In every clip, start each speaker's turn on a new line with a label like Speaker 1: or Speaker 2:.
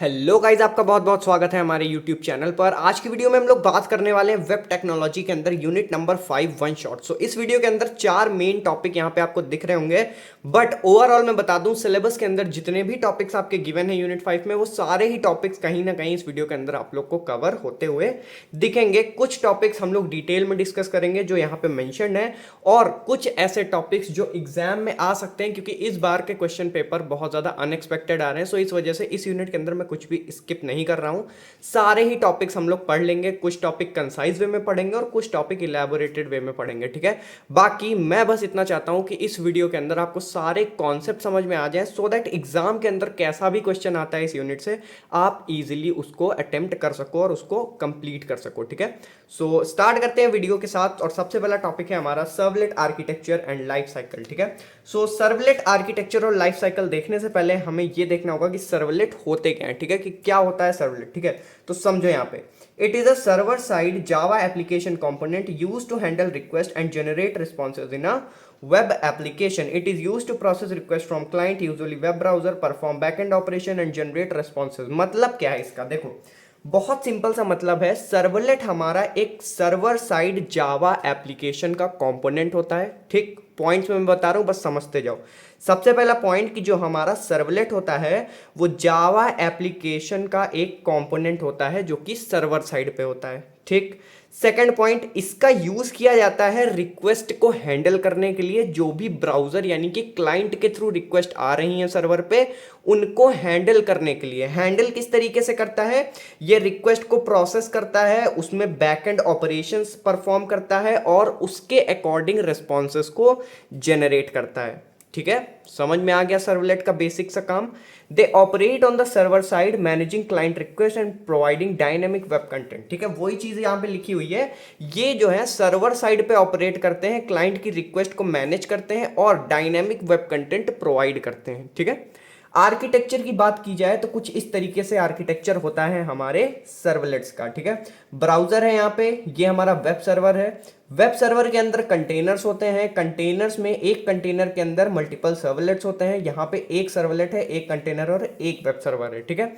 Speaker 1: Hello guys, आपका बहुत बहुत स्वागत है हमारे यूट्यूब चैनल पर। आज की वीडियो में हम लोग बात करने वाले हैं वेब टेक्नोलॉजी के अंदर यूनिट नंबर 5 वन शॉट। सो इस वीडियो के अंदर 4 मेन टॉपिक यहाँ पे आपको दिख रहे होंगे, बट ओवरऑल मैं बता दूं सिलेबस के अंदर जितने भी टॉपिक्स आपके गिवन है यूनिट 5 में, वो सारे ही टॉपिक्स कहीं ना कहीं इस वीडियो के अंदर आप लोग को कवर होते हुए दिखेंगे। कुछ टॉपिक्स हम लोग डिटेल में डिस्कस करेंगे जो यहाँ पे मैंशन है, और कुछ ऐसे टॉपिक्स जो एग्जाम में आ सकते हैं, क्योंकि इस बार के क्वेश्चन पेपर बहुत ज्यादा अनएक्सपेक्टेड आ रहे हैं। सो इस वजह से इस यूनिट के अंदर मैं कुछ भी स्किप नहीं कर रहा हूं, सारे ही टॉपिक्स हम लोग पढ़ लेंगे। कुछ टॉपिक कंसाइज वे में पढ़ेंगे और कुछ टॉपिक इलेबोरेटेड वे में पढ़ेंगे, ठीक है। बाकी मैं बस इतना चाहता हूं कि इस वीडियो के अंदर आपको सारे कॉन्सेप्ट समझ में आ जाए, सो दैट एग्जाम के अंदर कैसा भी क्वेश्चन आता है इस यूनिट से आप इजीली उसको अटेम्प्ट कर सको और उसको कंप्लीट कर सको, ठीक है। सो स्टार्ट करते हैं वीडियो के साथ, और सबसे पहला टॉपिक है हमारा servlet architecture and life cycle, ठीक है। सो सर्वलेट आर्किटेक्चर और लाइफ साइकिल देखने से पहले हमें यह देखना होगा कि सर्वलेट होते क्या है, ठीक है, कि क्या होता है सर्वलेट, ठीक है। तो समझो यहाँ पे, it is a server side Java application component used to handle request and generate responses in a web application. It is used to process requests from client, usually web browser, perform backend operation and generate responses. मतलब क्या है इसका, देखो बहुत simple सा मतलब है। Servlet हमारा एक सर्वर साइड जावा एप्लीकेशन का कंपोनेंट होता है, ठीक। पॉइंट्स में मैं बता रहा हूं, बस समझते जाओ। सबसे पहला पॉइंट कि जो हमारा सर्वलेट होता है वो जावा एप्लीकेशन का एक कंपोनेंट होता है जो कि सर्वर साइड पे होता है, ठीक। सेकंड पॉइंट, इसका यूज किया जाता है रिक्वेस्ट को हैंडल करने के लिए। जो भी ब्राउजर यानी कि क्लाइंट के थ्रू रिक्वेस्ट आ रही हैं सर्वर पे, उनको हैंडल करने के लिए। हैंडल किस तरीके से करता है, ये रिक्वेस्ट को प्रोसेस करता है, उसमें बैकएंड ऑपरेशंस परफॉर्म करता है और उसके अकॉर्डिंग रिस्पॉन्सेस को जनरेट करता है, ठीक है। समझ में आ गया सर्वलेट का बेसिक सा काम। They operate on the server side managing client request and providing dynamic web content, ठीक है। वही चीज यहां पे लिखी हुई है। ये जो है सर्वर साइड पे ऑपरेट करते हैं, क्लाइंट की रिक्वेस्ट को मैनेज करते हैं और डायनेमिक वेब कंटेंट प्रोवाइड करते हैं, ठीक है। आर्किटेक्चर की बात की जाए तो कुछ इस तरीके से आर्किटेक्चर होता है हमारे सर्वलेट्स का, ठीक है। ब्राउजर है यहाँ पे, ये हमारा वेब सर्वर है। वेब सर्वर के अंदर कंटेनर्स होते हैं, कंटेनर्स में एक कंटेनर के अंदर मल्टीपल सर्वलेट्स होते हैं। यहाँ पे एक सर्वलेट है, एक कंटेनर और एक वेब सर्वर है, ठीक है।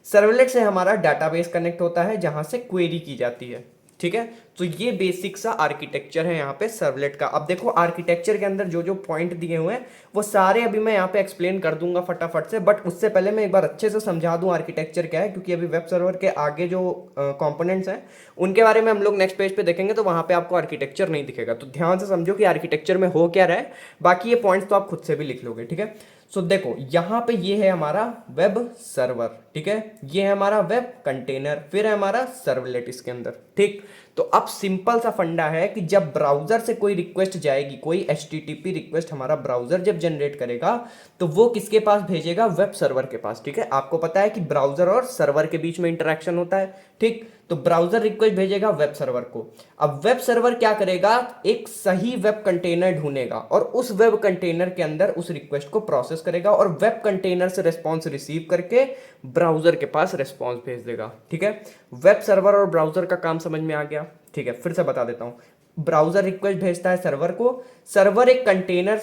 Speaker 1: सर्वलेट से हमारा डाटाबेस कनेक्ट होता है जहां से क्वेरी की जाती है, ठीक है। तो ये बेसिक सा आर्किटेक्चर है यहाँ पे सर्वलेट का। अब देखो आर्किटेक्चर के अंदर जो जो पॉइंट दिए हुए हैं वो सारे अभी मैं यहाँ पे एक्सप्लेन कर दूंगा फटाफट से, बट उससे पहले मैं एक बार अच्छे से समझा दूं आर्किटेक्चर क्या है, क्योंकि अभी वेब सर्वर के आगे जो कंपोनेंट्स हैं उनके बारे में हम लोग नेक्स्ट पेज पे देखेंगे, तो वहां पे आपको आर्किटेक्चर नहीं दिखेगा। तो ध्यान से समझो कि आर्किटेक्चर में हो क्या रहा है, बाकी ये पॉइंट्स तो आप खुद से भी लिख लोगे, ठीक है। सो देखो यहाँ पे ये है हमारा वेब सर्वर, ठीक है, ये है हमारा वेब कंटेनर, फिर है हमारा सर्वलेट इसके अंदर, ठीक। तो अब सिंपल सा फंडा है कि जब ब्राउजर से कोई रिक्वेस्ट जाएगी, कोई HTTP रिक्वेस्ट हमारा ब्राउजर जब जनरेट करेगा, तो वो किसके पास भेजेगा, वेब सर्वर के पास, ठीक है। आपको पता है कि ब्राउजर और सर्वर के बीच में इंटरेक्शन होता है, ठीक। तो ब्राउजर रिक्वेस्ट भेजेगा वेब सर्वर को। अब वेब सर्वर क्या करेगा, एक सही वेब कंटेनर ढूंढेगा और उस वेब कंटेनर के अंदर उस रिक्वेस्ट को प्रोसेस करेगा और वेब कंटेनर से रिस्पॉन्स रिसीव करके ब्राउजर के पास रिस्पॉन्स भेज देगा, ठीक है। वेब सर्वर और ब्राउजर का काम समझ में आ गया, ठीक है। फिर से बता देता हूं, ब्राउजर रिक्वेस्ट भेजता है सर्वर को, सर्वर एक कंटेनर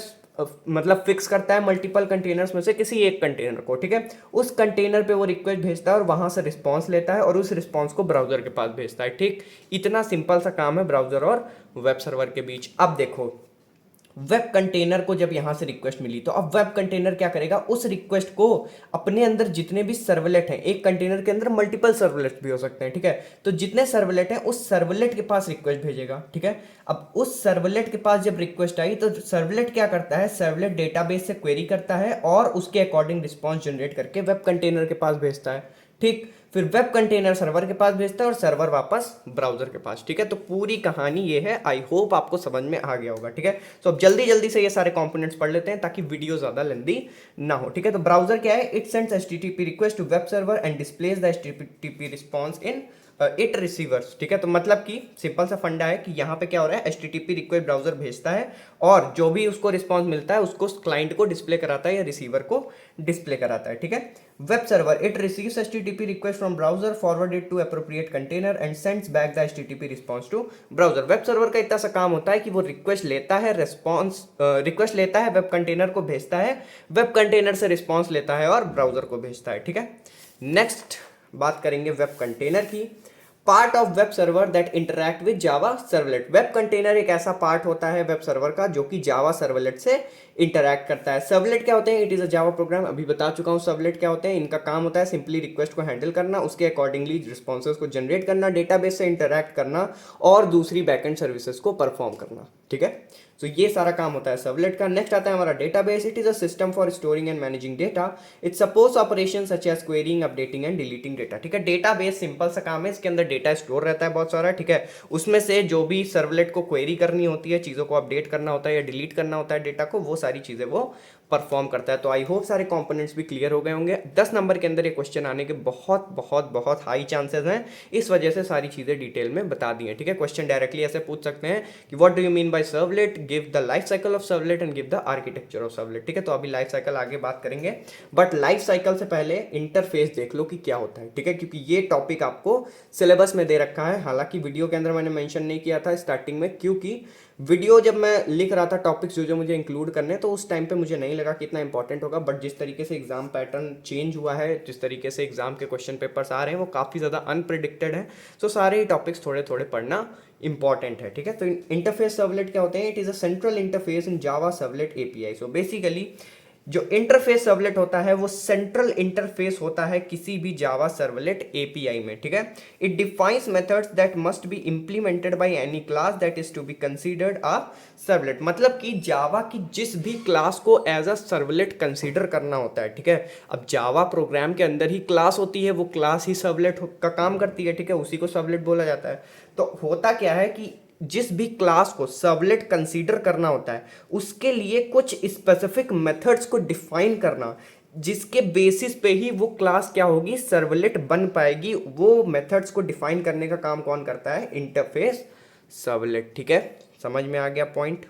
Speaker 1: मतलब फिक्स करता है मल्टीपल कंटेनर्स में से किसी एक कंटेनर को, ठीक है। उस कंटेनर पे वो रिक्वेस्ट भेजता है और वहां से रिस्पॉन्स लेता है और उस रिस्पॉन्स को ब्राउजर के पास भेजता है, ठीक। इतना सिंपल सा काम है ब्राउजर और वेब सर्वर के बीच। अब देखो वेब कंटेनर को जब यहां से रिक्वेस्ट मिली, तो अब वेब कंटेनर क्या करेगा, उस रिक्वेस्ट को अपने अंदर जितने भी सर्वलेट हैं, एक कंटेनर के अंदर मल्टीपल सर्वलेट भी हो सकते हैं, ठीक है। तो जितने सर्वलेट हैं उस सर्वलेट के पास रिक्वेस्ट भेजेगा, ठीक है। अब उस सर्वलेट के पास जब रिक्वेस्ट आई तो सर्वलेट क्या करता है, सर्वलेट डेटाबेस से क्वेरी करता है और उसके अकॉर्डिंग रिस्पॉन्स जनरेट करके वेब कंटेनर के पास भेजता है, ठीक। फिर वेब कंटेनर सर्वर के पास भेजता है और सर्वर वापस ब्राउजर के पास, ठीक है। तो पूरी कहानी ये है, आई होप आपको समझ में आ गया होगा, ठीक है। तो अब जल्दी जल्दी से ये सारे कंपोनेंट्स पढ़ लेते हैं ताकि वीडियो ज्यादा लेंदी ना हो, ठीक है। तो ब्राउजर क्या है, it sends HTTP request to web server and displays the HTTP response in it receivers, ठीक है। तो मतलब कि सिंपल सा फंडा है कि यहाँ पे क्या हो रहा है, HTTP रिक्वेस्ट ब्राउजर भेजता है और जो भी उसको रिस्पॉन्स मिलता है उसको क्लाइंट को डिस्प्ले कराता है या रिसीवर को डिस्प्ले कराता है, ठीक है। Web server, it receives HTTP request from browser, forwarded to appropriate container and sends back the HTTP response to browser. Web server का इतना सा काम होता है कि वो रिक्वेस्ट लेता है, रिक्वेस्ट लेता है, वेब कंटेनर को भेजता है, वेब कंटेनर से रिस्पॉन्स लेता है और ब्राउजर को भेजता है, ठीक है। नेक्स्ट बात करेंगे वेब कंटेनर की। Part of web server that interact with Java servlet. Web container एक ऐसा पार्ट होता है वेब सर्वर का जो कि जावा सर्वलेट से इंटरैक्ट करता है। सर्वलेट क्या होते हैं? It is a Java program. अभी बता चुका हूँ सर्वलेट क्या होते हैं। इनका काम होता है सिंपली रिक्वेस्ट को हैंडल करना, उसके अकॉर्डिंगली रिस्पॉन्सेज को जनरेट करना, डेटाबेस से इंटरैक्ट करना और दूसरी बैकएंड सर्विसेज को परफॉर्म करना। ठीक है, तो ये सारा काम होता है सर्वलेट का। नेक्स्ट आता है हमारा database. It is a system for storing and managing data. It supports operation such as querying, updating and deleting data. ठीक है, डेटाबेस सिंपल सा काम है, इसके अंदर डेटा स्टोर रहता है बहुत सारा। ठीक है, उसमें से जो भी सर्वलेट को क्वेरी करनी होती है, चीज़ों को अपडेट करना होता है या डिलीट करना होता है डेटा को, वो सारी चीज़ें वो परफॉर्म करता है। तो आई होप सारे कंपोनेंट्स भी क्लियर हो गए होंगे। 10 नंबर के अंदर ये क्वेश्चन आने के बहुत बहुत बहुत हाई चांसेस हैं, इस वजह से सारी चीज़ें डिटेल में बता दी हैं। ठीक है, क्वेश्चन डायरेक्टली ऐसे पूछ सकते हैं कि what do you mean by servlet, give the life cycle of servlet and give the architecture of servlet. ठीक है, तो अभी लाइफ साइकिल आगे बात करेंगे, बट लाइफ साइकिल से पहले इंटरफेस देख लो कि क्या होता है। ठीक है, क्योंकि ये टॉपिक आपको सिलेबस में दे रखा है, हालांकि वीडियो के अंदर मैंने मेंशन नहीं किया था स्टार्टिंग में, क्योंकि वीडियो जब मैं लिख रहा था टॉपिक्स जो जो मुझे इंक्लूड करने, तो उस टाइम पे मुझे नहीं लगा कि इतना इंपॉर्टेंट होगा। बट जिस तरीके से एग्जाम पैटर्न चेंज हुआ है, जिस तरीके से एग्जाम के क्वेश्चन पेपर्स आ रहे हैं, वो काफ़ी ज़्यादा अनप्रिडिक्टेड है। सो सारे ही टॉपिक्स थोड़े थोड़े पढ़ना इंपॉर्टेंट है। ठीक है, तो इंटरफेस सर्वलेट क्या होते हैं? It is a central interface in Java servlet API. So basically जो इंटरफेस सर्वलेट होता है वो सेंट्रल इंटरफेस होता है किसी भी जावा सर्वलेट एपीआई में। ठीक है, it defines methods that must be implemented by any class that is to be considered a servlet. मतलब कि जावा की जिस भी क्लास को एज अ सर्वलेट कंसीडर करना होता है। ठीक है, अब जावा प्रोग्राम के अंदर ही क्लास होती है, वो क्लास ही सर्वलेट का काम करती है। ठीक है, उसी को सर्वलेट बोला जाता है। तो होता क्या है कि जिस भी क्लास को सर्वलेट कंसीडर करना होता है, उसके लिए कुछ स्पेसिफिक मेथड्स को डिफाइन करना, जिसके बेसिस पे ही वो क्लास क्या होगी, सर्वलेट बन पाएगी। वो मेथड्स को डिफाइन करने का काम कौन करता है? Interface servlet. ठीक है, समझ में आ गया पॉइंट?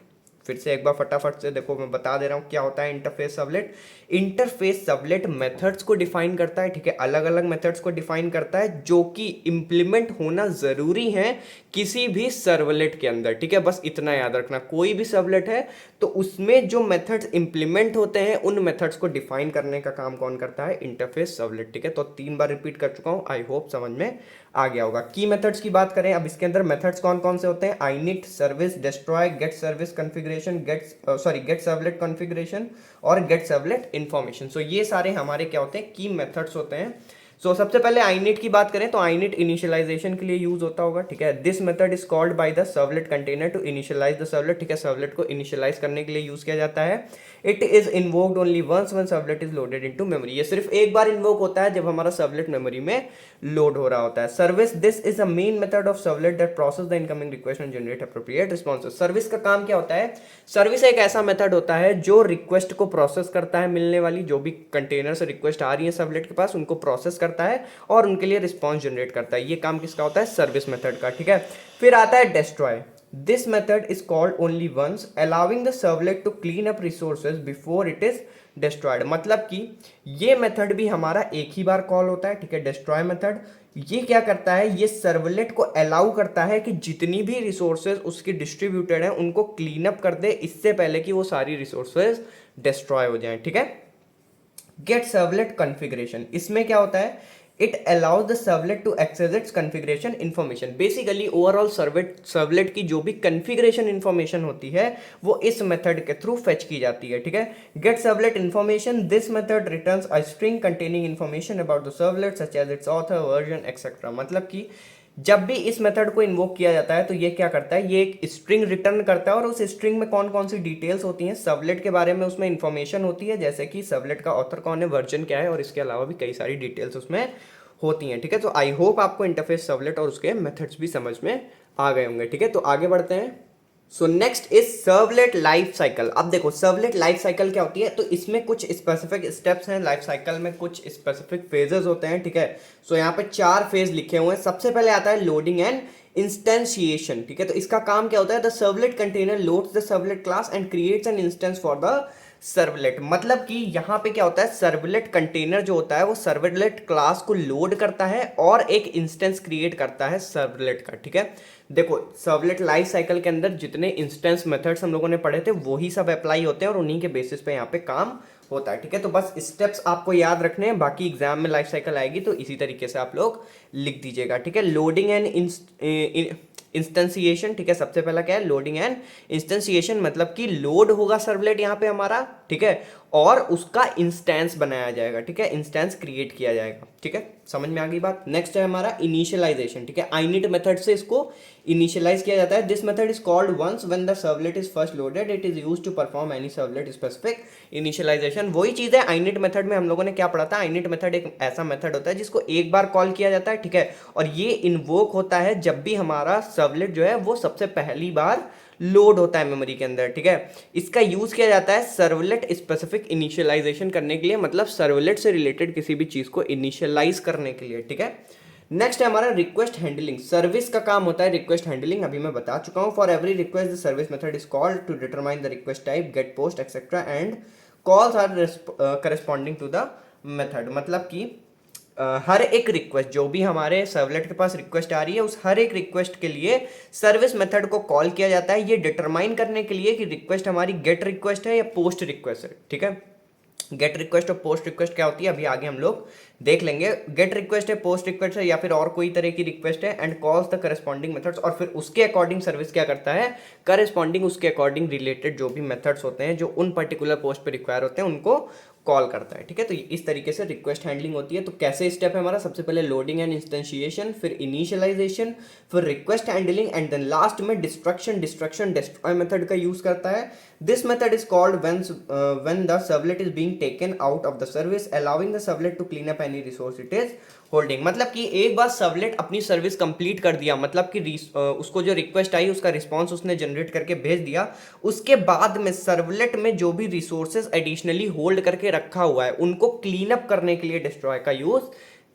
Speaker 1: फिर से एक बार फटाफट से देखो, मैं बता दे रहा हूँ क्या होता है interface servlet. Interface servlet methods को डिफाइन करता है। ठीक है, अलग अलग मेथड्स को डिफाइन करता है जो कि इंप्लीमेंट होना जरूरी है किसी भी सर्वलेट के अंदर। ठीक है, बस इतना याद रखना, कोई भी सर्वलेट है तो उसमें जो मेथड्स इंप्लीमेंट होते हैं, उन मेथड्स को डिफाइन करने का काम कौन करता है? Interface servlet. ठीक है, तो 3 बार रिपीट कर चुका हूँ, आई होप समझ में आ गया होगा। की मेथड्स की बात करें, अब इसके अंदर मेथड्स कौन कौन से होते हैं? ininit, service, destroy, get service configuration, get servlet configuration और गेट सर्वलेट इन्फॉर्मेशन। सो ये सारे हमारे क्या होते हैं? की मेथड्स होते हैं। सो सबसे पहले ininit की बात करें तो ininit इनिशियलाइजेशन के लिए यूज होता होगा। ठीक है, this method is called by the servlet container to initialize the servlet. ठीक है, सर्वलेट को इनिशियलाइज करने के लिए यूज किया जाता है। It is invoked only once when servlet is loaded into memory. ये सिर्फ एक बार इन्वोक होता है जब हमारा सर्वलेट मेमोरी में लोड हो रहा होता है। Service, this is a main method of servlet that process the incoming request and generate appropriate responses. Service का काम क्या होता है? सर्विस एक ऐसा मेथड होता है जो रिक्वेस्ट को प्रोसेस करता है, मिलने वाली जो भी कंटेनर से रिक्वेस्ट आ रही है सर्वलेट के पास, उनको प्रोसेस करता है और उनके लिए रिस्पॉन्स जनरेट करता है। ये काम किसका होता है? सर्विस मेथड का। ठीक है, फिर आता है destroy. This method is called only once, allowing the servlet to clean up resources before it is destroyed. मतलब कि ये मेथड भी हमारा एक ही बार कॉल होता है। ठीक है, डिस्ट्रॉय मेथड ये क्या करता है? ये सर्वलेट को अलाउ करता है कि जितनी भी रिसोर्सेज उसकी डिस्ट्रीब्यूटेड है उनको क्लीन अप कर दे, इससे पहले कि वो सारी रिसोर्सेज डिस्ट्रॉय हो जाएं। ठीक है, गेट सर्वलेट कॉन्फ़िगरेशन, इसमें क्या होता है? It allows the servlet to access its configuration information. Basically overall servlet की जो भी कॉन्फ़िगरेशन इन्फॉर्मेशन होती है वो इस मेथड के थ्रू फेच की जाती है। ठीक है, get servlet information, this method returns a string containing information about the servlet such as its author, version etcetera. मतलब कि जब भी इस मेथड को इन्वोक किया जाता है तो ये क्या करता है? ये एक स्ट्रिंग रिटर्न करता है और उस स्ट्रिंग में कौन कौन सी डिटेल्स होती हैं सर्वलेट के बारे में, उसमें इंफॉर्मेशन होती है, जैसे कि सर्वलेट का ऑथर कौन है, वर्जन क्या है, और इसके अलावा भी कई सारी डिटेल्स उसमें होती हैं। ठीक है, तो आई होप आपको इंटरफेस सर्वलेट और उसके मेथड्स भी समझ में आ गए होंगे। ठीक है, तो आगे बढ़ते हैं। So next is servlet life cycle. अब देखो सर्वलेट लाइफ साइकिल क्या होती है, तो इसमें कुछ स्पेसिफिक स्टेप्स हैं लाइफ साइकिल में, कुछ स्पेसिफिक फेजेस होते हैं। ठीक है, सो यहाँ पे 4 फेज लिखे हुए हैं। सबसे पहले आता है लोडिंग एंड इंस्टेंशिएशन। ठीक है, तो इसका काम क्या होता है? The servlet container loads the servlet class and creates an instance for the servlet. मतलब कि यहाँ पे क्या होता है? सर्वलेट कंटेनर जो होता है वो सर्वलेट क्लास को लोड करता है और एक इंस्टेंस क्रिएट करता है सर्वलेट का। ठीक है, देखो सर्वलेट लाइफ साइकिल के अंदर जितने इंस्टेंस मेथड्स हम लोगों ने पढ़े थे वही सब अप्लाई होते हैं और उन्हीं के बेसिस पे यहाँ पे काम होता है, ठीक है। तो बस स्टेप्स आपको याद रखने हैं, बाकी एग्जाम में लाइफ साइकिल आएगी तो इसी तरीके से आप लोग लिख दीजिएगा, ठीक है। लोडिंग एंड इंस्टेंसिएशन, ठीक है। सबसे पहला क्या है, लोडिंग एंड इंस्टेंसिएशन, मतलब कि लोड होगा सर्वलेट यहाँ पे हमारा, ठीक है, और उसका इंस्टेंस बनाया जाएगा, ठीक है, इंस्टेंस क्रिएट किया जाएगा, ठीक है। समझ में आ गई बात। नेक्स्ट है हमारा इनिशियलाइजेशन, ठीक है। init मेथड से इसको इनिशियलाइज किया जाता है। This method is called once when the servlet is first loaded, it is used to perform any servlet specific initialisation. वही चीज है init मेथड में हम लोगों ने क्या पढ़ा था। init मेथड एक ऐसा मेथड होता है जिसको एक बार कॉल किया जाता है, ठीक है, और ये इन्वोक होता है जब भी हमारा सर्वलेट जो है वो सबसे पहली बार लोड होता है मेमोरी के अंदर, ठीक है। इसका यूज किया जाता है सर्वलेट स्पेसिफिक इनिशियलाइजेशन करने के लिए, मतलब सर्वलेट से रिलेटेड किसी भी चीज को इनिशियलाइज करने के लिए, ठीक है। नेक्स्ट है हमारा रिक्वेस्ट हैंडलिंग। सर्विस का काम होता है रिक्वेस्ट हैंडलिंग, अभी मैं बता चुका हूं। For every request the service method is called to determine the request type, get, post etcetera, and calls are corresponding to the method. मतलब कि हर एक रिक्वेस्ट, जो भी हमारे सर्वलेट के पास रिक्वेस्ट आ रही है, उस हर एक रिक्वेस्ट के लिए सर्विस मेथड को कॉल किया जाता है, ये डिटरमाइन करने के लिए कि रिक्वेस्ट हमारी गेट रिक्वेस्ट है या पोस्ट रिक्वेस्ट है, ठीक है। गेट रिक्वेस्ट और पोस्ट रिक्वेस्ट क्या होती है अभी आगे हम लोग देख लेंगे। गेट रिक्वेस्ट है, पोस्ट रिक्वेस्ट है, या फिर और कोई तरह की रिक्वेस्ट है, and calls the corresponding methods, और फिर उसके अकॉर्डिंग सर्विस क्या करता है, करस्पॉन्डिंग उसके अकॉर्डिंग रिलेटेड जो भी मेथड्स होते हैं जो उन पर्टिकुलर पोस्ट पे रिक्वायर होते हैं उनको कॉल करता है, ठीक है। तो इस तरीके से रिक्वेस्ट हैंडलिंग होती है। तो कैसे स्टेप है हमारा, सबसे पहले लोडिंग एंड इंस्टेंशिएशन, फिर इनिशियलाइजेशन, फिर request handling, and then last में डिस्ट्रक्शन डिस्ट्रॉय मेथड का यूज करता है। This method is called when the servlet is being taken out of the service, allowing the servlet to clean up any resource it is holding. मतलब कि एक बार servlet अपनी service complete कर दिया, मतलब कि उसको जो रिक्वेस्ट आई उसका रिस्पॉन्स उसने जनरेट करके भेज दिया, उसके बाद में सर्वलेट में जो भी रिसोर्सेज एडिशनली होल्ड करके रखा हुआ है उनको क्लीन अप करने के लिए डिस्ट्रॉय का यूज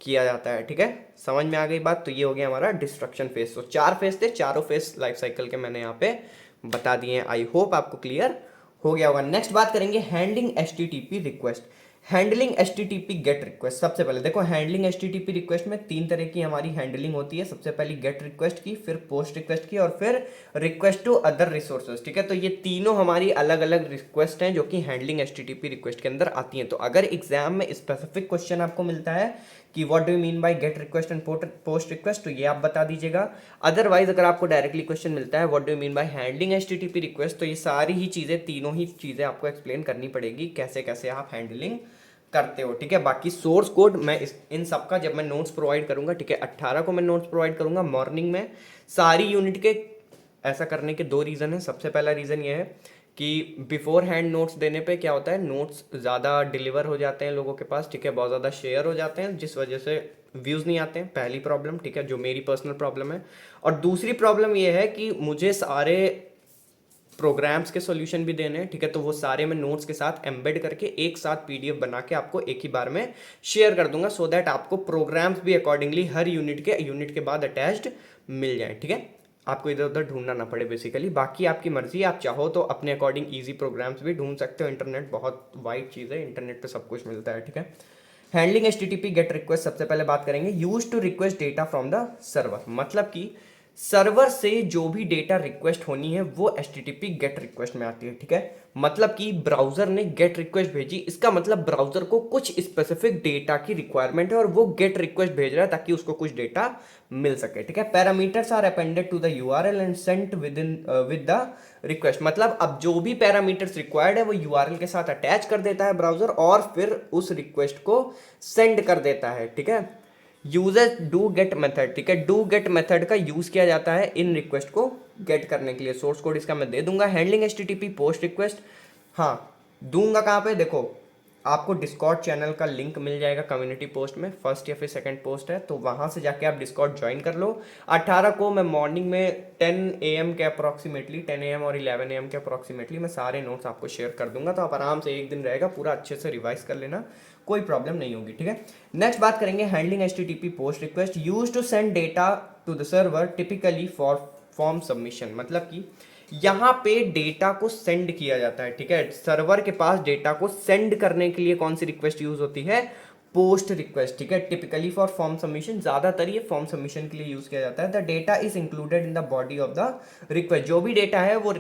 Speaker 1: किया जाता है, ठीक है। समझ में आ गई बात। तो ये हो गया हमारा डिस्ट्रक्शन फेज। तो 4 फेज थे, चारों फेज लाइफ साइकिल के मैंने यहाँ पे बता दिए हैं। आई होप आपको क्लियर हो गया होगा। नेक्स्ट बात करेंगे handling HTTP request. Handling HTTP gate request. सबसे पहले देखो, हैंडलिंग एचटीटीपी रिक्वेस्ट में 3 तरह की हमारी हैंडलिंग होती है। सबसे पहली गेट रिक्वेस्ट की, फिर पोस्ट रिक्वेस्ट की, और फिर रिक्वेस्ट टू अदर रिसोर्सेज, ठीक है। तो ये तीनों हमारी अलग अलग रिक्वेस्ट हैं जो कि हैंडलिंग एचटीटीपी रिक्वेस्ट के अंदर आती हैं। तो अगर एग्जाम में स्पेसिफिक क्वेश्चन आपको मिलता है कि what do you mean by gate request and post request, तो ये आप बता दीजिएगा। अदरवाइज अगर आपको डायरेक्टली क्वेश्चन मिलता है what do you mean by handling HTTP request, तो ये सारी ही चीजें, तीनों ही चीजें आपको एक्सप्लेन करनी पड़ेगी कैसे कैसे आप हैंडलिंग करते हो, ठीक है। बाकी सोर्स कोड मैं इन सब का जब मैं नोट्स प्रोवाइड करूंगा, ठीक है, 18 को मैं नोट्स प्रोवाइड करूंगा मॉर्निंग में सारी यूनिट के। ऐसा करने के 2 रीज़न है। सबसे पहला रीज़न ये है कि बिफोर हैंड नोट्स देने पे क्या होता है, नोट्स ज़्यादा डिलीवर हो जाते हैं लोगों के पास, ठीक है, बहुत ज़्यादा शेयर हो जाते हैं, जिस वजह से व्यूज़ नहीं आते हैं, पहली प्रॉब्लम, ठीक है, जो मेरी पर्सनल प्रॉब्लम है। और दूसरी प्रॉब्लम ये है कि मुझे सारे प्रोग्राम्स के सॉल्यूशन भी देने हैं, ठीक है, तो वो सारे मैं नोट्स के साथ एम्बेड करके एक साथ पीडीएफ बना के आपको एक ही बार में शेयर कर दूंगा, सो दैट आपको प्रोग्राम्स भी अकॉर्डिंगली हर यूनिट के बाद अटैच्ड मिल जाए, ठीक है। आपको इधर उधर ढूंढना ना पड़े बेसिकली। बाकी आपकी मर्जी, आप चाहो तो अपने अकॉर्डिंग ईजी प्रोग्राम्स भी ढूंढ सकते हो। इंटरनेट बहुत वाइड चीज़ है, इंटरनेट पे सब कुछ मिलता है, ठीक है। हैंडलिंग एचटीटीपी गेट रिक्वेस्ट, सबसे पहले बात करेंगे। Use to request data from the server, मतलब कि सर्वर से जो भी डेटा रिक्वेस्ट होनी है वो एचटीटीपी गेट रिक्वेस्ट में आती है, ठीक है। मतलब कि ब्राउजर ने गेट रिक्वेस्ट भेजी, इसका मतलब ब्राउजर को कुछ स्पेसिफिक डेटा की रिक्वायरमेंट है और वो गेट रिक्वेस्ट भेज रहा है ताकि उसको कुछ डेटा मिल सके, ठीक है। Parameters are appended to the URL and sent with the request. मतलब अब जो भी पैरामीटर्स रिक्वायर्ड है वो यूआरएल के साथ अटैच कर देता है ब्राउजर और फिर उस रिक्वेस्ट को सेंड कर देता है, ठीक है। यूजर डू गेट मेथड, ठीक है, डू गेट मेथड का यूज किया जाता है इन रिक्वेस्ट को गेट करने के लिए। सोर्स कोड इसका मैं दे दूंगा। हैंडलिंग एचटीटीपी पोस्ट रिक्वेस्ट, हाँ दूंगा कहाँ पे, देखो आपको डिस्कॉर्ड चैनल का लिंक मिल जाएगा कम्युनिटी पोस्ट में, फर्स्ट या फिर सेकंड पोस्ट है, तो वहां से जाके आप डिस्कॉर्ड ज्वाइन कर लो। 18 को मैं मॉर्निंग में 10 AM के अप्रॉक्सीमेटली, 10 AM और 11 AM के अप्रॉक्सीमेटली मैं सारे नोट्स आपको शेयर कर दूंगा, तो आप आराम से एक दिन रहेगा पूरा अच्छे से रिवाइज कर लेना, कोई प्रॉब्लम नहीं होगी, ठीक है। नेक्स्ट बात करेंगे handling HTTP post request. Use to send data to the server typically for form submission, मतलब कि यहाँ पे डेटा को सेंड किया जाता है, ठीक है। सर्वर के पास डेटा को सेंड करने के लिए कौन सी रिक्वेस्ट यूज होती है, पोस्ट रिक्वेस्ट, ठीक है, टिपिकली फॉर फॉर्म सबमिशन, ज्यादातर ये फॉर्म सबमिशन के लिए यूज किया जाता है। The data is included in the body of the request, जो भी डेटा है वो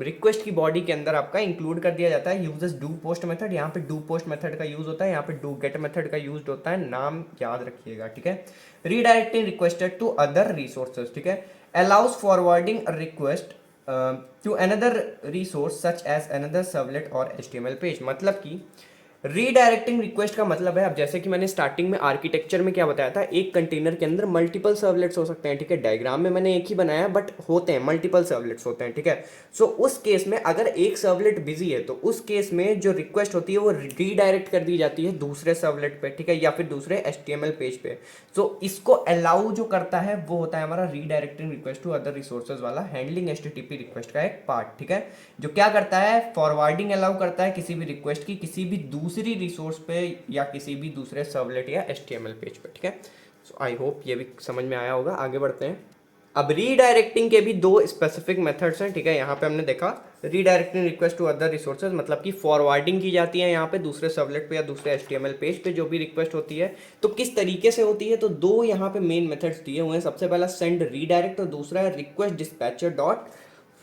Speaker 1: रिक्वेस्ट की बॉडी के अंदर आपका इंक्लूड कर दिया जाता है। यूजेस डू पोस्ट मेथड, यहाँ पे डू पोस्ट मेथड का यूज होता है, यहाँ पे डू गेट मेथड का यूज होता है, नाम याद रखिएगा, ठीक है। Redirecting requested to other resources, ठीक है, allows forwarding request to another resource such as another servlet और HTML पेज। मतलब कि रीडायरेक्टिंग रिक्वेस्ट का मतलब है, अब जैसे कि मैंने स्टार्टिंग में आर्किटेक्चर में क्या बताया था, एक कंटेनर के अंदर मल्टीपल सर्वलेट्स हो सकते हैं, ठीक है। डायग्राम में मैंने एक ही बनाया बट होते हैं मल्टीपल सर्वलेट्स होते हैं, ठीक है। सो उस केस में अगर एक सर्वलेट बिजी है तो उस केस में जो रिक्वेस्ट होती है वो रीडायरेक्ट कर दी जाती है दूसरे सर्वलेट पे, ठीक है, या फिर दूसरे HTML पेज पे। सो इसको अलाउ जो करता है वो होता है हमारा redirecting request to other resources वाला हैंडलिंग HTTP रिक्वेस्ट का एक पार्ट, ठीक है, जो क्या करता है, फॉरवर्डिंग अलाउ करता है किसी भी रिक्वेस्ट की किसी भी दूसरी रिसोर्स पे या किसी भी दूसरे सर्वलेट या HTML पेज पे, ठीक है। सो आई होप ये भी समझ में आया होगा। आगे बढ़ते हैं। अब रीडायरेक्टिंग के भी दो स्पेसिफिक मेथड्स हैं, ठीक है। यहाँ पे हमने देखा redirecting request to other resources, मतलब कि फॉरवर्डिंग की जाती है यहाँ पे दूसरे सर्वलेट पे या दूसरे HTML पेज पे जो भी रिक्वेस्ट होती है। तो किस तरीके से होती है, तो दो यहाँ पे मेन मेथड्स दिए हुए हैं। सबसे पहला सेंड रीडायरेक्ट और दूसरा है रिक्वेस्ट डिस्पैचर डॉट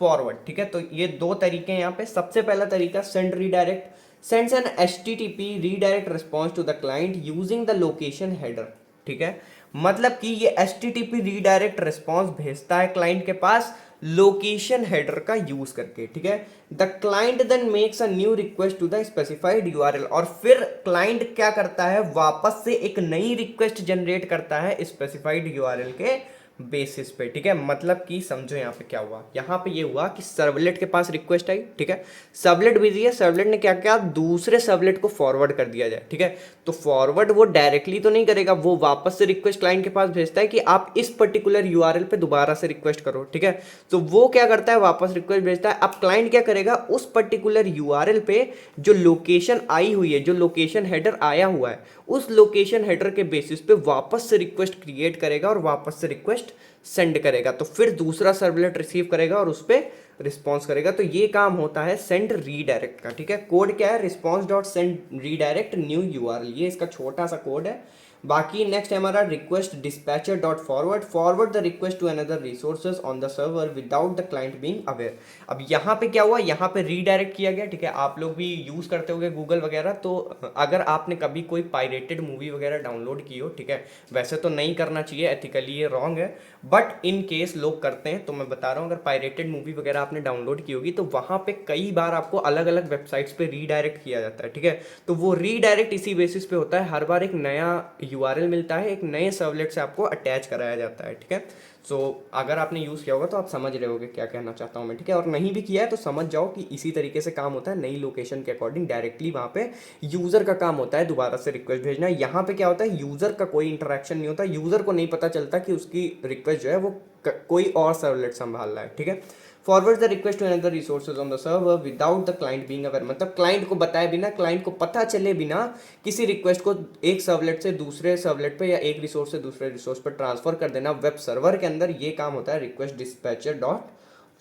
Speaker 1: फॉरवर्ड, ठीक है। तो ये दो तरीके हैं यहाँ पे। सबसे पहला तरीका send redirect sends an HTTP redirect response to the client using the location header, ठीक है। मतलब कि ये HTTP redirect response भेजता है क्लाइंट के पास लोकेशन हेडर का यूज करके, ठीक है। The client then makes a new request to the specified URL, और फिर क्लाइंट क्या करता है, वापस से एक नई रिक्वेस्ट जनरेट करता है स्पेसिफाइड URL के बेसिस पे, ठीक है। मतलब कि समझो यहाँ पे क्या हुआ, यहाँ पे ये हुआ कि सर्वलेट के पास रिक्वेस्ट आई, ठीक है, सर्वलेट बिजी है, सर्वलेट ने क्या किया, दूसरे सर्वलेट को फॉरवर्ड कर दिया जाए, ठीक है। तो फॉरवर्ड वो डायरेक्टली तो नहीं करेगा, वो वापस से रिक्वेस्ट क्लाइंट के पास भेजता है कि आप इस पर्टिकुलर URL पे दोबारा से रिक्वेस्ट करो, ठीक है। तो वो क्या करता है, वापस रिक्वेस्ट भेजता है। अब क्लाइंट क्या करेगा, उस पर्टिकुलर URL पे जो लोकेशन आई हुई है, जो लोकेशन हेडर आया हुआ है, उस लोकेशन हेडर के बेसिस पे वापस से रिक्वेस्ट क्रिएट करेगा और वापस से रिक्वेस्ट सेंड करेगा। तो फिर दूसरा सर्वलेट रिसीव करेगा और उस पर रिस्पॉन्स करेगा। तो ये काम होता है सेंड रीडायरेक्ट का, ठीक है। कोड क्या है, response dot send redirect new URL, ये इसका छोटा सा कोड है। बाकी नेक्स्ट है हमारा request dispatcher dot forward, forward the request to another resources on the server without the client being aware. अब यहाँ पे क्या हुआ, यहाँ पे रीडायरेक्ट किया गया, ठीक है। आप लोग भी यूज करते होगे गूगल वगैरह, तो अगर आपने कभी कोई पायरेटेड मूवी वगैरह डाउनलोड की हो, ठीक है, वैसे तो नहीं करना चाहिए, एथिकली ये रॉन्ग है, बट इन केस लोग करते हैं तो मैं बता रहा हूँ, अगर पायरेटेड मूवी वगैरह आपने डाउनलोड की होगी तो वहाँ पे कई बार आपको अलग अलग वेबसाइट्स पे रीडायरेक्ट किया जाता है, ठीक है। तो वो रीडायरेक्ट इसी बेसिस पे होता है, हर बार एक नया URL मिलता है, एक नए सर्वलेट से आपको अटैच कराया जाता है, ठीक है। सो अगर आपने यूज़ किया होगा तो आप समझ रहे होगे क्या कहना चाहता हूँ मैं, ठीक है। और नहीं भी किया है तो समझ जाओ कि इसी तरीके से काम होता है, नई लोकेशन के अकॉर्डिंग डायरेक्टली वहाँ पे यूज़र का काम होता है दोबारा से रिक्वेस्ट भेजना। यहाँ पे क्या होता है, यूज़र का कोई इंटरेक्शन नहीं होता, यूज़र को नहीं पता चलता कि उसकी रिक्वेस्ट जो है वो कोई और सर्वलेट संभाल रहा है, ठीक है। Forward the request to another resources on the server without the client being aware, मतलब क्लाइंट को बताए बिना, क्लाइंट को पता चले बिना किसी रिक्वेस्ट को एक सर्वलेट से दूसरे सर्वलेट पे या एक रिसोर्स से दूसरे रिसोर्स पर ट्रांसफर कर देना वेब सर्वर के अंदर, ये काम होता है रिक्वेस्ट डिस्पैचर डॉट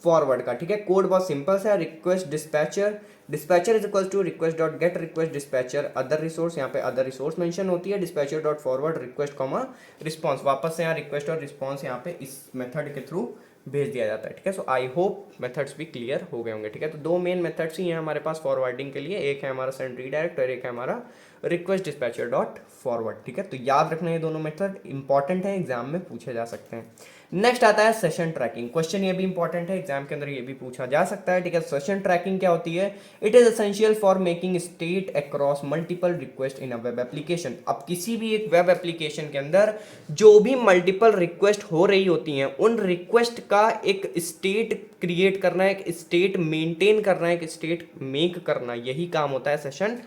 Speaker 1: फॉरवर्ड का, ठीक है। कोड बहुत सिंपल सा है, request dispatcher is equal to request dot get request dispatcher other resource, यहाँ पे अदर रिसोर्स मेंशन होती है, dispatcher dot forward request comma response, वापस से यहाँ रिक्वेस्ट और रिस्पॉन्स यहाँ पे इस मेथड के थ्रू भेज दिया जाता है, ठीक है। सो आई होप मेथड्स भी क्लियर हो गए होंगे, ठीक है। तो दो मेन मेथड्स ही हैं हमारे पास फॉरवर्डिंग के लिए, एक है हमारा सेंड रीडायरेक्ट और एक है हमारा रिक्वेस्ट डिस्पैचर डॉट फॉरवर्ड, ठीक है। तो याद रखना ये दोनों मेथड इंपॉर्टेंट है, एग्जाम में पूछे जा सकते हैं। नेक्स्ट आता है सेशन ट्रैकिंग, क्वेश्चन ये भी इंपॉर्टेंट है, एग्जाम के अंदर ये भी पूछा जा सकता है, ठीक है। सेशन ट्रैकिंग क्या होती है, it is essential for making state across multiple request in a web application. अब किसी भी एक वेब एप्लीकेशन के अंदर जो भी मल्टीपल रिक्वेस्ट हो रही होती हैं, उन रिक्वेस्ट का एक स्टेट क्रिएट करना, एक स्टेट मेंटेन करना, एक स्टेट मेक करना, यही काम होता है सेशन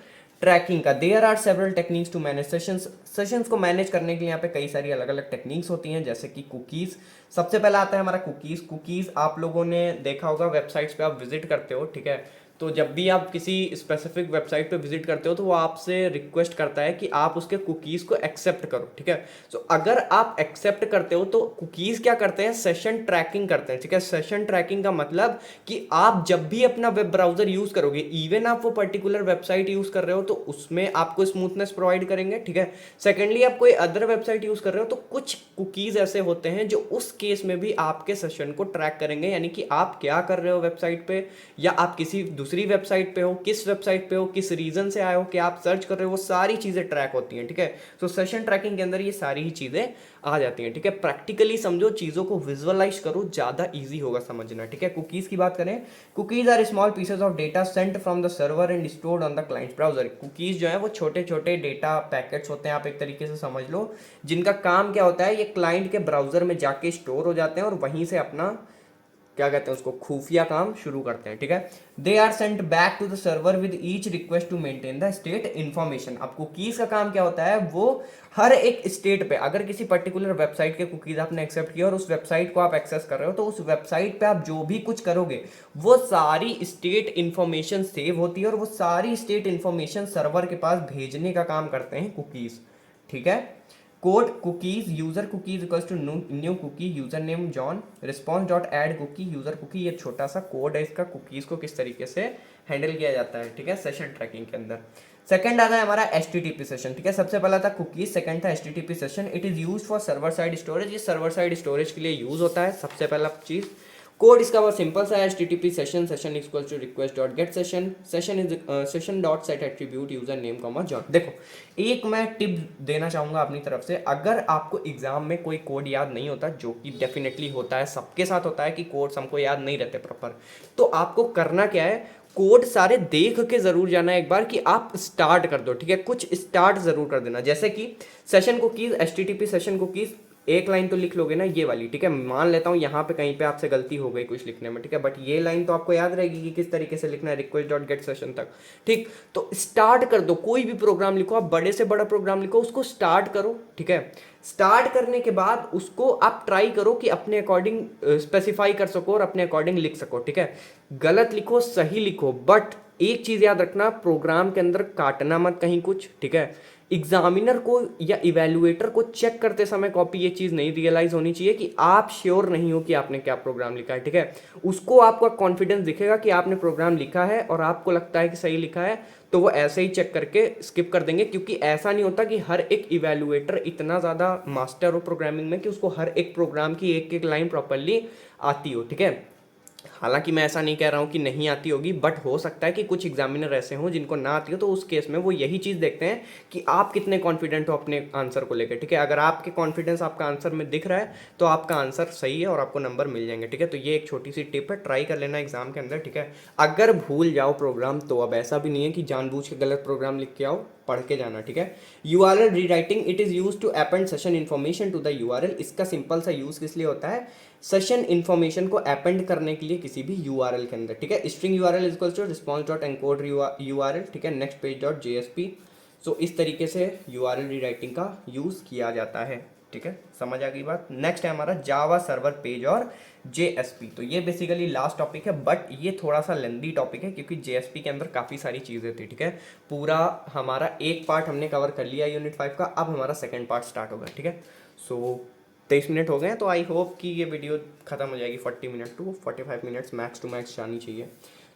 Speaker 1: ट्रैकिंग का। There are several techniques to manage sessions को मैनेज करने के लिए यहाँ पे कई सारी अलग अलग टेक्निक्स होती हैं, जैसे कि कुकीज़। सबसे पहला आता है हमारा कुकीज़। कुकीज़ आप लोगों ने देखा होगा, वेबसाइट्स पे आप विजिट करते हो, ठीक है, तो जब भी आप किसी स्पेसिफिक वेबसाइट पे विजिट करते हो तो वो आपसे रिक्वेस्ट करता है कि आप उसके कुकीज़ को एक्सेप्ट करो, ठीक है। तो अगर आप एक्सेप्ट करते हो तो कुकीज़ क्या करते हैं, सेशन ट्रैकिंग करते हैं, ठीक है। सेशन ट्रैकिंग का मतलब कि आप जब भी अपना वेब ब्राउजर यूज़ करोगे, इवन आप वो पर्टिकुलर वेबसाइट यूज़ कर रहे हो तो उसमें आपको स्मूथनेस प्रोवाइड करेंगे, ठीक है। सेकेंडली, आप कोई अदर वेबसाइट यूज़ कर रहे हो तो कुछ कुकीज़ ऐसे होते हैं जो उस केस में भी आपके सेशन को ट्रैक करेंगे, यानी कि आप क्या कर रहे हो वेबसाइट पे, या आप किसी दूसरी वेबसाइट पे हो, किस वेबसाइट पे हो, किस रीजन से आए हो, क्या आप सर्च कर रहे हो, वो सारी चीज़ें ट्रैक होती हैं, ठीक है। तो सेशन ट्रैकिंग के अंदर ये सारी ही चीज़ें आ जाती हैं, ठीक है। प्रैक्टिकली समझो, चीज़ों को विजुअलाइज करो, ज़्यादा ईजी होगा समझना, ठीक है। कुकीज़ की बात करें, cookies are small pieces of data sent from the server and stored on the client browser. Cookies जो है वो छोटे छोटे डेटा पैकेट्स होते हैं, आप एक तरीके से समझ लो, जिनका काम क्या होता है, ये क्लाइंट के ब्राउजर में जाके स्टोर हो जाते हैं और वहीं से अपना क्या कहते हैं उसको, खुफिया काम शुरू करते हैं, ठीक है। They are sent back to the server with each request to maintain the state information. अब कुकीज का काम क्या होता है, वो हर एक स्टेट पे, अगर किसी पर्टिकुलर वेबसाइट के कुकीज आपने एक्सेप्ट किया और उस वेबसाइट को आप एक्सेस कर रहे हो, तो उस वेबसाइट पे आप जो भी कुछ करोगे वो सारी स्टेट इन्फॉर्मेशन सेव होती है और वो सारी स्टेट इन्फॉर्मेशन सर्वर के पास भेजने का काम करते हैं कुकीज, ठीक है। Code cookies user cookies equals to new cookie user name John response dot add cookie user cookie. ये छोटा सा कोड है इसका, कुकीज को किस तरीके से हैंडल किया जाता है, ठीक है, सेशन ट्रैकिंग के अंदर। सेकंड आता है हमारा HTTP सेशन, ठीक है। सबसे पहला था कुकीज, सेकंड था HTTP session. It is use for server side storage, ये सर्वर साइड स्टोरेज के लिए यूज होता है, सबसे पहला चीज। कोड इसका बहुत सिंपल सा है, HTTP session, session equals to request dot get session, session is session dot set attribute user name comma John. देखो, एक मैं टिप देना चाहूंगा अपनी तरफ से, अगर आपको एग्जाम में कोई कोड याद नहीं होता, जो कि डेफिनेटली होता है, सबके साथ होता है कि कोड्स हमको याद नहीं रहते प्रॉपर, तो आपको करना क्या है, कोड सारे देख के जरूर जाना एक बार कि आप स्टार्ट कर दो, ठीक है। कुछ स्टार्ट जरूर कर देना, जैसे कि session cookies, HTTP session cookies, एक लाइन तो लिख लोगे ना ये वाली, ठीक है। मान लेता हूँ यहाँ पे कहीं पे आपसे गलती हो गई कुछ लिखने में, ठीक है, बट ये लाइन तो आपको याद रहेगी कि किस तरीके से लिखना है, रिक्वेस्ट डॉट गेट सेशन तक, ठीक। तो स्टार्ट कर दो, कोई भी प्रोग्राम लिखो, आप बड़े से बड़ा प्रोग्राम लिखो, उसको स्टार्ट करो, ठीक है। स्टार्ट करने के बाद उसको आप ट्राई करो कि अपने अकॉर्डिंग स्पेसिफाई कर सको और अपने अकॉर्डिंग लिख सको, ठीक है। गलत लिखो, सही लिखो, बट एक चीज याद रखना, प्रोग्राम के अंदर काटना मत कहीं कुछ, ठीक है। एग्जामिनर को या इवेल्युएटर को चेक करते समय कॉपी ये चीज़ नहीं रियलाइज होनी चाहिए कि आप श्योर नहीं हो कि आपने क्या प्रोग्राम लिखा है, ठीक है। उसको आपका कॉन्फिडेंस दिखेगा कि आपने प्रोग्राम लिखा है और आपको लगता है कि सही लिखा है, तो वो ऐसे ही चेक करके स्किप कर देंगे, क्योंकि ऐसा नहीं होता कि हर एक इवेल्युएटर इतना ज़्यादा मास्टर हो प्रोग्रामिंग में कि उसको हर एक प्रोग्राम की एक एक लाइन प्रॉपरली आती हो, ठीक है। हालांकि मैं ऐसा नहीं कह रहा हूँ कि नहीं आती होगी, बट हो सकता है कि कुछ एग्जामिनर ऐसे हों जिनको ना आती हो, तो उस केस में वो यही चीज़ देखते हैं कि आप कितने कॉन्फिडेंट हो अपने आंसर को लेकर, ठीक है। अगर आपके कॉन्फिडेंस आपका आंसर में दिख रहा है तो आपका आंसर सही है और आपको नंबर मिल जाएंगे, ठीक है। तो ये एक छोटी सी टिप है, ट्राई कर लेना एग्जाम के अंदर, ठीक है। अगर भूल जाओ प्रोग्राम तो अब ऐसा भी नहीं है कि जानबूझ के गलत प्रोग्राम लिख के आओ, पढ़ के जाना, ठीक है। URL rewriting, it is use to append session information to the URL। इसका सिंपल सा यूज किस लिए होता है, सेशन इन्फॉर्मेशन को अपेंड करने के लिए किसी भी URL के अंदर, ठीक है। String URL is equals to response dot encode URL, ठीक है, next page dot JSP। So इस तरीके से URL रीराइटिंग का यूज किया जाता है, ठीक है, समझ आ गई बात। नेक्स्ट है हमारा जावा सर्वर पेज और JSP। तो ये बेसिकली लास्ट टॉपिक है, बट ये थोड़ा सा लेंदी टॉपिक है क्योंकि JSP के अंदर काफ़ी सारी चीज़ें थी, ठीक है। पूरा हमारा एक पार्ट हमने कवर कर लिया यूनिट 5 का, अब हमारा सेकेंड पार्ट स्टार्ट होगा, ठीक है। सो 23 मिनट हो गए हैं, तो आई होप कि ये वीडियो खत्म हो जाएगी 40 minute to 45 minutes max to max जानी चाहिए।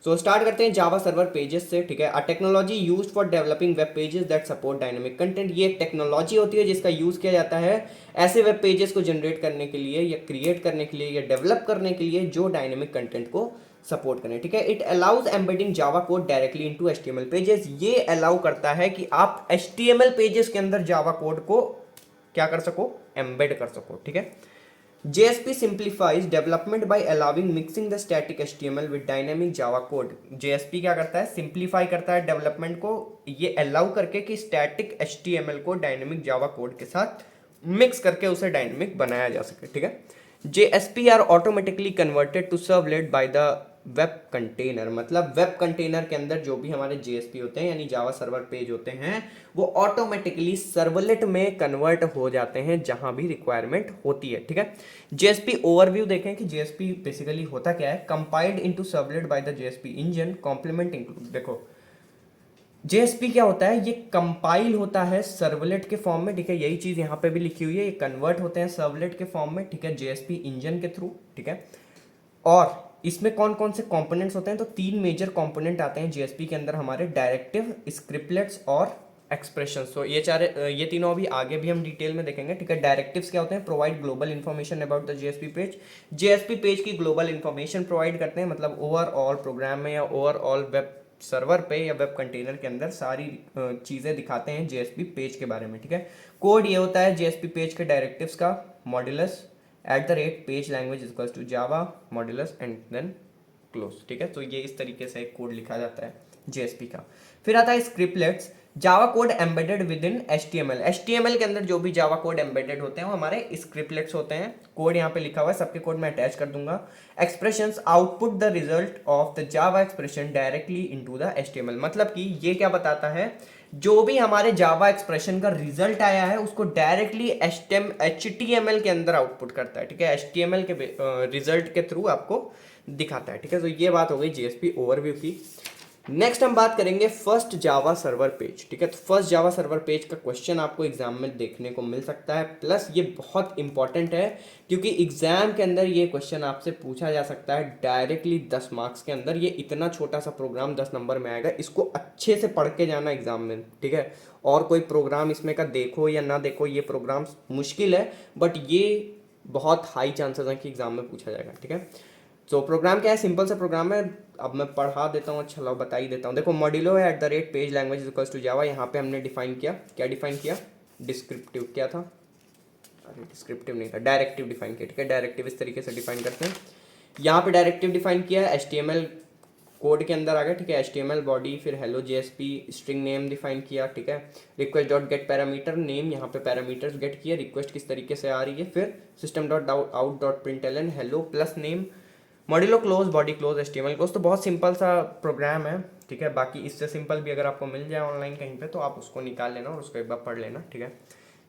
Speaker 1: सो स्टार्ट करते हैं जावा सर्वर पेजेस से, ठीक है। A technology used for developing web pages that support dynamic content. ये एक टेक्नोलॉजी होती है जिसका यूज़ किया जाता है ऐसे वेब पेजेस को जनरेट करने के लिए या क्रिएट करने के लिए या डेवलप करने के लिए जो डायनेमिक कंटेंट को सपोर्ट करें, ठीक है। It allows embedding Java code directly into HTML pages. ये अलाउ करता है कि आप HTML पेजेस के अंदर जावा कोड को क्या कर सको, एम्बेड कर सको, ठीक है। JSP simplifies development by allowing mixing the static HTML with dynamic Java code। JSP क्या करता है, सिंप्लीफाई करता है डेवलपमेंट को, ये अलाउ करके कि स्टैटिक HTML को डायनेमिक जावा कोड के साथ मिक्स करके उसे डायनेमिक बनाया जा सके, ठीक है। JSP are automatically converted to servlet by the web container, मतलब वेब कंटेनर के अंदर जो भी हमारे जेएसपी होते हैं यानी जावा सर्वर पेज होते हैं वो ऑटोमेटिकली सर्वलेट में कन्वर्ट हो जाते हैं जहां भी रिक्वायरमेंट होती है। ठीक है, जेएसपी ओवरव्यू देखें कि जेएसपी बेसिकली होता क्या है। Compiled into servlet by the JSP engine complement include. देखो जेएसपी क्या होता है, ये कंपाइल होता है सर्वलेट के फॉर्म में। ठीक है, यही चीज यहाँ पे भी लिखी हुई है, ये कन्वर्ट होते हैं सर्वलेट के फॉर्म में। ठीक है, जेएसपी इंजन के थ्रू। ठीक है, और इसमें कौन कौन से कंपोनेंट्स होते हैं, तो तीन मेजर कंपोनेंट आते हैं जेएसपी के अंदर हमारे, डायरेक्टिव, स्क्रिप्टलेट्स और एक्सप्रेशन। तो ये तीनों अभी आगे भी हम डिटेल में देखेंगे। ठीक है, डायरेक्टिव्स क्या होते हैं, provide global information about the JSP page. JSP page की ग्लोबल इन्फॉर्मेशन प्रोवाइड करते हैं, मतलब ओवरऑल प्रोग्राम में या ओवरऑल वेब सर्वर पे या वेब कंटेनर के अंदर सारी चीज़ें दिखाते हैं जेएसपी पेज के बारे में। ठीक है, कोड ये होता है जेएसपी पेज के डायरेक्टिव्स का, modulus @page language equals to Java modulus and then close. ठीक है, तो ये इस तरीके से एक कोड लिखा जाता है जेएसपी का। फिर आता है scriptlets, Java code embedded within HTML. HTML के अंदर जो भी जावा कोड एम्बेडेड होते हैं वो हमारे स्क्रिप्टलेट्स होते हैं। कोड यहाँ पे लिखा हुआ है, सबके कोड मैं अटैच कर दूंगा। Expressions output the result of the Java expression directly into the HTML, मतलब कि ये क्या बताता है, जो भी हमारे जावा एक्सप्रेशन का रिजल्ट आया है उसको डायरेक्टली एचटीएमएल के अंदर आउटपुट करता है। ठीक है, एचटीएमएल के रिजल्ट के थ्रू आपको दिखाता है। ठीक है, तो ये बात हो गई जेएसपी ओवरव्यू की। नेक्स्ट हम बात करेंगे फर्स्ट जावा सर्वर पेज। ठीक है, तो फर्स्ट जावा सर्वर पेज का क्वेश्चन आपको एग्जाम में देखने को मिल सकता है, प्लस ये बहुत इंपॉर्टेंट है क्योंकि एग्जाम के अंदर ये क्वेश्चन आपसे पूछा जा सकता है डायरेक्टली 10 मार्क्स के अंदर। ये इतना छोटा सा प्रोग्राम 10 नंबर में आएगा, इसको अच्छे से पढ़ के जाना एग्जाम में। ठीक है, और कोई प्रोग्राम इसमें का देखो या ना देखो, ये प्रोग्राम मुश्किल है बट ये बहुत हाई चांसेस हैं कि एग्जाम में पूछा जाएगा। ठीक है, तो प्रोग्राम क्या है, सिंपल सा प्रोग्राम है। अब मैं पढ़ा देता हूँ, अच्छा लो बता ही देता हूँ। देखो मॉड्यूलो है @page language equals to Java. यहाँ पे हमने डिफाइन किया, क्या डिफाइन किया, डिस्क्रिप्टिव क्या था, अरे डिस्क्रिप्टिव नहीं था, डायरेक्टिव डिफाइन किया। ठीक है, डायरेक्टिव इस तरीके से डिफाइन करते हैं। यहाँ पे डायरेक्टिव डिफाइन किया, एचटीएमएल कोड के अंदर आ गया। ठीक है, एचटीएमएल बॉडी, फिर hello JSP, string name define किया। ठीक है, request dot gate parameter name, यहाँ पे पैरामीटर्स गेट किया, रिक्वेस्ट किस तरीके से आ रही है, फिर system dot out dot println hello plus name, modulo close, body close, HTML close. तो बहुत सिंपल सा प्रोग्राम है। ठीक है, बाकी इससे सिंपल भी अगर आपको मिल जाए ऑनलाइन कहीं पे तो आप उसको निकाल लेना और उसको एक बार पढ़ लेना। ठीक है,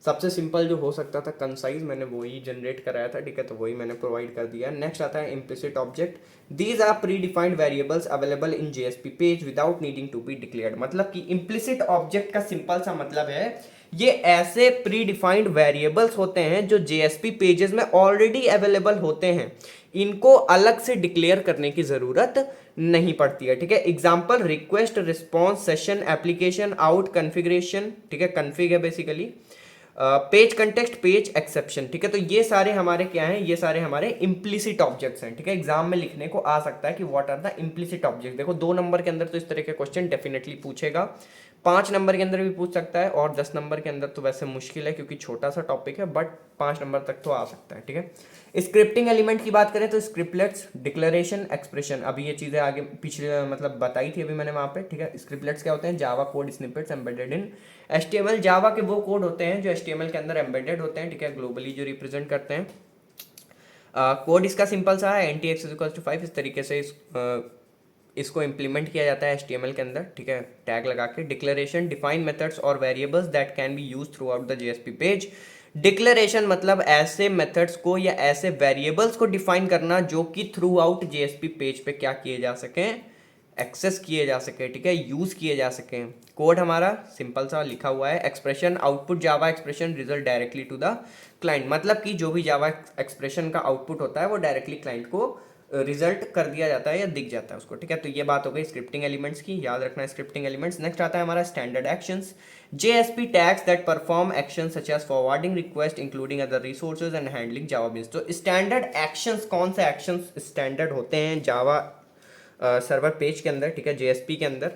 Speaker 1: सबसे सिंपल जो हो सकता था कंसाइज, मैंने वही जनरेट कराया था। ठीक है, तो वही मैंने प्रोवाइड कर दिया। नेक्स्ट आता है implicit object, these are predefined variables available in JSP page without needing to be declared. मतलब कि इम्प्लिसिट ऑब्जेक्ट का सिंपल सा मतलब है ये ऐसे प्री डिफाइंड वेरिएबल्स होते हैं जो जेएसपी पेजेस में ऑलरेडी अवेलेबल होते हैं, इनको अलग से डिक्लेयर करने की जरूरत नहीं पड़ती है। ठीक है, example request, response, session, application, out, configuration. ठीक है, कॉन्फ़िग है basically, page context, page exception. ठीक है, तो ये सारे हमारे क्या हैं, ये सारे हमारे इम्प्लिसिट ऑब्जेक्ट्स हैं। ठीक है, एग्जाम में लिखने को आ सकता है कि what are the implicit object. देखो 2 नंबर के अंदर तो इस तरह के क्वेश्चन डेफिनेटली पूछेगा, 5 नंबर के अंदर भी पूछ सकता है, और 10 नंबर के अंदर तो वैसे मुश्किल है क्योंकि छोटा सा टॉपिक है, बट 5 नंबर तक तो आ सकता है। ठीक है, स्क्रिप्टिंग एलिमेंट की बात करें तो स्क्रिप्टलेट्स, डिक्लेरेशन, एक्सप्रेशन, अभी ये चीज़ें आगे पिछले मतलब बताई थी अभी मैंने वहाँ पे। ठीक है, स्क्रिप्टलेट्स क्या होते हैं, Java code snippets embedded in HTML. Java के वो कोड होते हैं जो एचटीएमएल के अंदर एम्बेडेड होते हैं। ठीक है, ग्लोबली जो रिप्रेजेंट करते हैं। कोड इसका सिंपल सा है, NT(x = 5, इस तरीके से इसको इम्प्लीमेंट किया जाता है एचटीएमएल के अंदर। ठीक है, टैग लगा के। डिक्लेरेशन, डिफाइन मेथड्स और variables that can be use through out the JSP page. Declaration मतलब ऐसे मेथड्स को या ऐसे वेरिएबल्स को डिफाइन करना जो कि थ्रू आउट जेएसपी पेज पे क्या किए जा सकें, एक्सेस किए जा सके। ठीक है, यूज किए जा सकें। कोड हमारा सिंपल सा लिखा हुआ है। Expression, output Java expression result directly to the client, मतलब कि जो भी जावा एक्सप्रेशन का आउटपुट होता है वो डायरेक्टली क्लाइंट को रिजल्ट कर दिया जाता है या दिख जाता है उसको। ठीक है, तो ये बात हो गई स्क्रिप्टिंग एलिमेंट्स की, याद रखना है स्क्रिप्टिंग एलिमेंट्स। नेक्स्ट आता है हमारा standard actions, JSP tags that perform action such as forwarding request including other resources and handling Java beans. तो स्टैंडर्ड एक्शंस, कौन से एक्शंस स्टैंडर्ड होते हैं जावा सर्वर पेज के अंदर। ठीक है, जेएसपी के अंदर।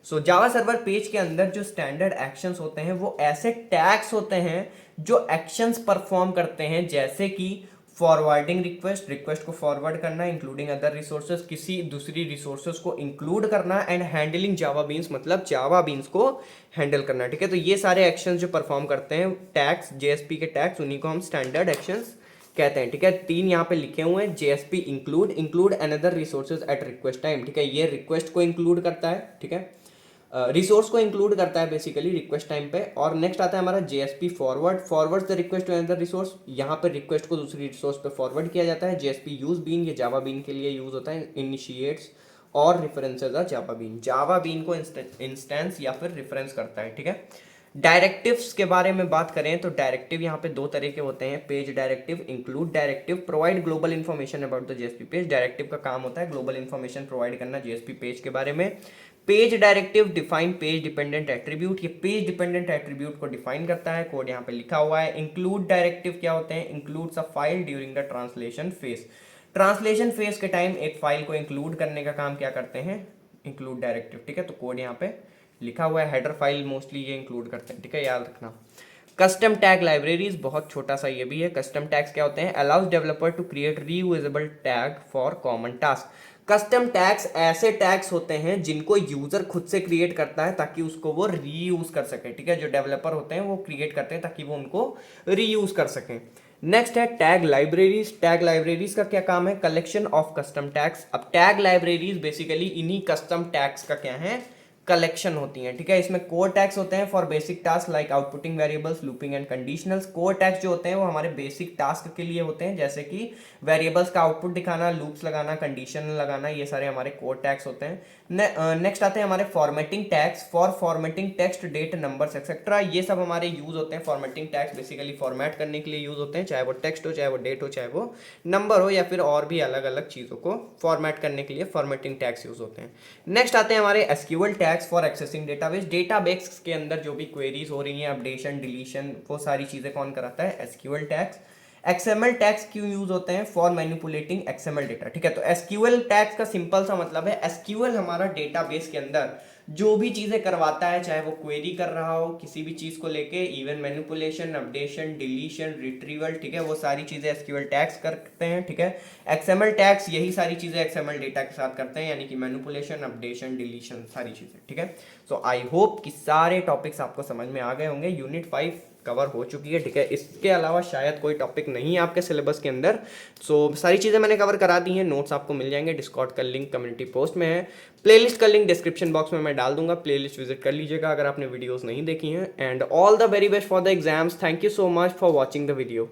Speaker 1: सो जावा सर्वर पेज के अंदर जो स्टैंडर्ड एक्शंस होते हैं वो ऐसे टैग्स होते हैं जो एक्शंस परफॉर्म करते हैं, जैसे कि फॉरवर्डिंग रिक्वेस्ट, रिक्वेस्ट को फॉरवर्ड करना, इंक्लूडिंग अदर रिसोर्सेज, किसी दूसरी रिसोर्सेज को इंक्लूड करना, एंड हैंडलिंग जावा बीन्स मतलब जावा बीन्स को हैंडल करना। ठीक है, तो ये सारे एक्शंस जो परफॉर्म करते हैं टैग्स, जेएसपी के टैग्स, उन्हीं को हम स्टैंडर्ड एक्शंस कहते हैं, ठीक है। 3 यहाँ पे लिखे हुए हैं, JSP include another resources eight request time, ठीक है। ये रिक्वेस्ट को इंक्लूड करता है, ठीक है, रिसोर्स को इंक्लूड करता है बेसिकली रिक्वेस्ट टाइम पे। और नेक्स्ट आता है हमारा JSP forward the request to another resource, यहाँ पे रिक्वेस्ट को दूसरी रिसोर्स पे फॉरवर्ड किया जाता है। जेएसपी यूज बीन, ये जावा बीन के लिए यूज होता है, इनिशिएट्स और रेफरेंसेस आर जावा बीन को इंस्टेंस या फिर रेफरेंस करता है, ठीक है। डायरेक्टिव्स के बारे में बात करें तो डायरेक्टिव यहाँ पे 2 तरह के होते हैं, page directive, include directive, provide global information about the JSP page. Directive का काम होता है ग्लोबल इन्फॉर्मेशन प्रोवाइड करना जेएसपी पेज के बारे में। Page directive define page dependent attribute, ये पेज डिपेंडेंट एट्रीब्यूट को डिफाइन करता है, कोड यहाँ पे लिखा हुआ है। इंक्लूड डायरेक्टिव क्या होते हैं, includes a file during the translation phase, translation phase के टाइम एक फाइल को इंक्लूड करने का काम क्या करते हैं, इंक्लूड डायरेक्टिव, ठीक है। तो कोड यहाँ पे लिखा हुआ है, हेडर फाइल मोस्टली ये इंक्लूड करते हैं, ठीक है, याद रखना। कस्टम टैग लाइब्रेरीज, बहुत छोटा सा ये भी है। कस्टम टैग्स क्या होते हैं, allows developer to create reusable tag for common task. Custom tags ऐसे टैग्स होते हैं जिनको यूजर खुद से क्रिएट करता है ताकि उसको वो रीयूज कर सके, ठीक है। जो डेवलपर होते हैं वो क्रिएट करते हैं ताकि वो उनको रीयूज कर सकें। नेक्स्ट है टैग लाइब्रेरीज। टैग लाइब्रेरीज का क्या काम है, कलेक्शन ऑफ कस्टम टैग्स। अब टैग लाइब्रेरीज बेसिकली इन्हीं कस्टम टैग्स का क्या है, कलेक्शन होती हैं, ठीक है। इसमें कोर टैग्स होते हैं for basic task like outputting variables, looping and conditionals. Core tags जो होते हैं वो हमारे बेसिक टास्क के लिए होते हैं, जैसे कि वेरिएबल्स का आउटपुट दिखाना, लूप्स लगाना, कंडीशन लगाना, ये सारे हमारे कोर टैग्स होते हैं। नेक्स्ट आते हैं हमारे formatting tags, for formatting text, date, numbers etcetera. ये सब हमारे यूज होते हैं। फॉर्मेटिंग टैग्स बेसिकली फॉर्मेट करने के लिए यूज होते हैं, चाहे वो टेक्स्ट हो, चाहे वो डेट हो, चाहे वो नंबर हो, या फिर और भी अलग अलग चीज़ों को फॉर्मेट करने के लिए फॉर्मेटिंग टैग्स यूज होते हैं। नेक्स्ट आते हैं हमारे SQL tags for accessing database. Database के अंदर जो भी क्वेरीज हो रही हैं, अपडेशन, डिलीशन, वो सारी चीज़ें कौन कराता है, एसक्यूएल टैग्स। एक्सएमएल टैग्स क्यों यूज होते हैं, फॉर मैनिपुलेटिंग एक्सएमएल डेटा, ठीक है। तो एसक्यूएल टैग्स का सिंपल सा मतलब है, एसक्यूएल हमारा डेटाबेस के अंदर जो भी चीजें करवाता है, चाहे वो क्वेरी कर रहा हो किसी भी चीज को लेके, even manipulation, updation, deletion, retrieval, ठीक है, वो सारी चीजें एसक्यूएल टैग्स करते हैं, ठीक है। एक्सएमएल टैग्स यही सारी चीजें एक्सएमएल डेटा के साथ करते हैं, यानी कि मैनिपुलेशन, अपडेशन, डिलीशन, सारी चीजें, ठीक है। सो आई होप कि सारे टॉपिक्स आपको समझ में आ गए होंगे। यूनिट 5 कवर हो चुकी है, ठीक है। इसके अलावा शायद कोई टॉपिक नहीं है आपके सिलेबस के अंदर। सो सारी चीज़ें मैंने कवर करा दी हैं। नोट्स आपको मिल जाएंगे, डिस्कॉर्ड का लिंक कम्युनिटी पोस्ट में है, प्लेलिस्ट का लिंक डिस्क्रिप्शन बॉक्स में मैं डाल दूंगा, प्लेलिस्ट विजिट कर लीजिएगा अगर आपने वीडियोस नहीं देखी हैं। And all the very best for the exams. Thank you so much for watching the video.